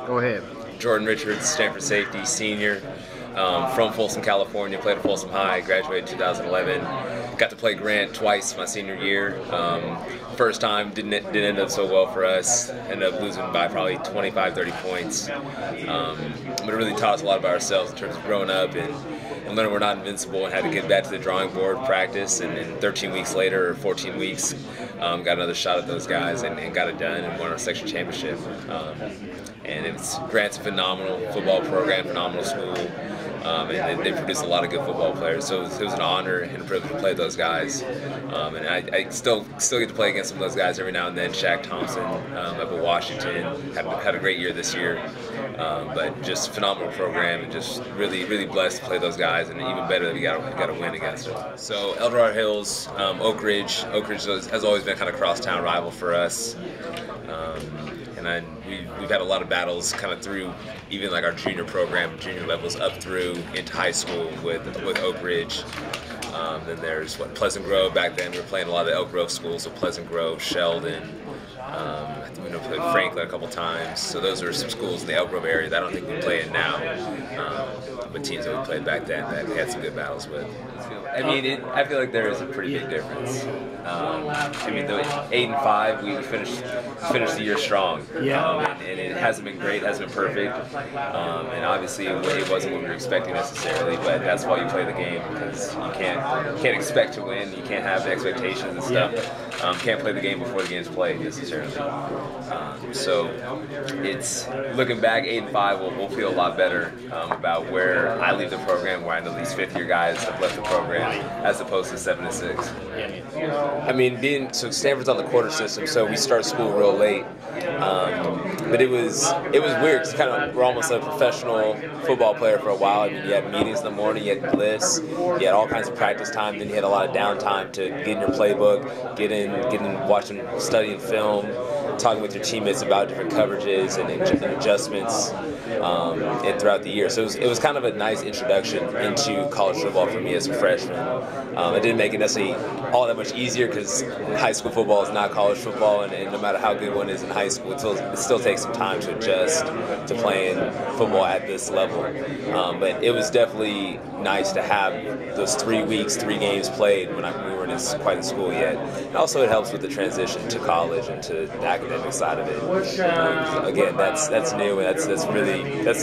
Go ahead. Jordan Richards, Stanford safety, senior, from Folsom, California. Played at Folsom High, graduated in 2011. Got to play Grant twice my senior year. First time didn't end up so well for us. Ended up losing by probably 25, 30 points. But it really taught us a lot about ourselves in terms of growing up and learning we're not invincible, and had to get back to the drawing board, practice, and 13 weeks later, or 14 weeks, got another shot at those guys and got it done and won our section championship. And Grant's a phenomenal football program, phenomenal school, and they produce a lot of good football players. So it was an honor and a privilege to play those guys. And I still get to play against some of those guys every now and then. Shaq Thompson up at Washington had a great year this year, but just phenomenal program, and just really blessed to play those guys, and even better that we got to win against them. So Eldorado Hills, Oak Ridge has always been kind of crosstown rival for us. And we've had a lot of battles kind of through even like our junior program, junior levels up through into high school with Oak Ridge. Then there's Pleasant Grove. Back then we were playing a lot of the Elk Grove schools, so Pleasant Grove, Sheldon. I think we played Franklin a couple times. So those are some schools in the Elk Grove area that I don't think we play in now. But teams that we played back then that we had some good battles with. I mean, I feel like there is a pretty big difference. I mean, the 8-5, we finished the year strong. And it hasn't been great, hasn't been perfect. And obviously, it wasn't what we were expecting necessarily. But that's why you play the game, because you can't expect to win. You can't have expectations and stuff. Can't play the game before the game's played necessarily. So it's looking back, 8-5, we'll feel a lot better about where I leave the program, where I know these fifth-year guys have left the program, as opposed to 7-6. I mean, so Stanford's on the quarter system, so we start school real late. But it was weird, because we're almost a professional football player for a while. I mean, you had meetings in the morning, you had bliss, you had all kinds of practice time, then you had a lot of downtime to get in your playbook, get in watching, studying film, talking with your teammates about different coverages and adjustments and throughout the year. So it was kind of a nice introduction into college football for me as a freshman. It didn't make it necessarily all that much easier, because high school football is not college football, and no matter how good one is in high school, it still takes some time to adjust to playing football at this level. But it was definitely nice to have those 3 weeks, 3 games played when we weren't in quite in school yet. And also it helps with the transition to college and to the academic side of it. Again, that's new, and that's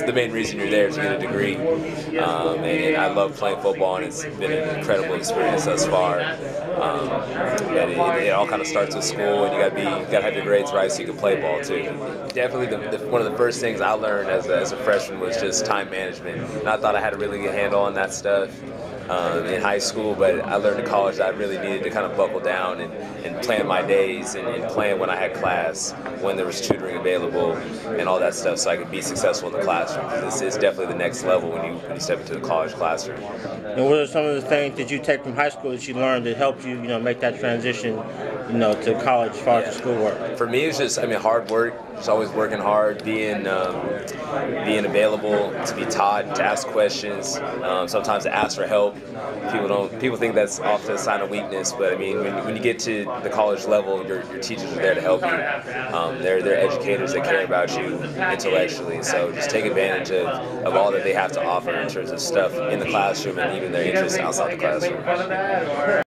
the main reason you're there, to get a degree. And I love playing football, and it's been an incredible experience thus far. It all kind of starts with school, and you gotta have your grades right so you can play ball too. Definitely one of the first things I learned as a freshman was just time management. And I thought I had a really good handle on that stuff in high school, but I learned in college that I really needed to kind of buckle down and plan my days and plan when I had class, when there was tutoring available, and all that stuff, so I could be successful in the classroom. This is definitely the next level when you step into the college classroom. And what are some of the things that you take from high school that you learned that helped you, make that transition, to college as far as the schoolwork? For me, it's just, hard work. Just always working hard, being available to be taught, to ask questions, sometimes to ask for help. People think that's often a sign of weakness, but when you get to the college level, your teachers are there to help you. They're educators that care about you intellectually, so just take advantage of all that they have to offer in terms of stuff in the classroom and even their interests outside the classroom.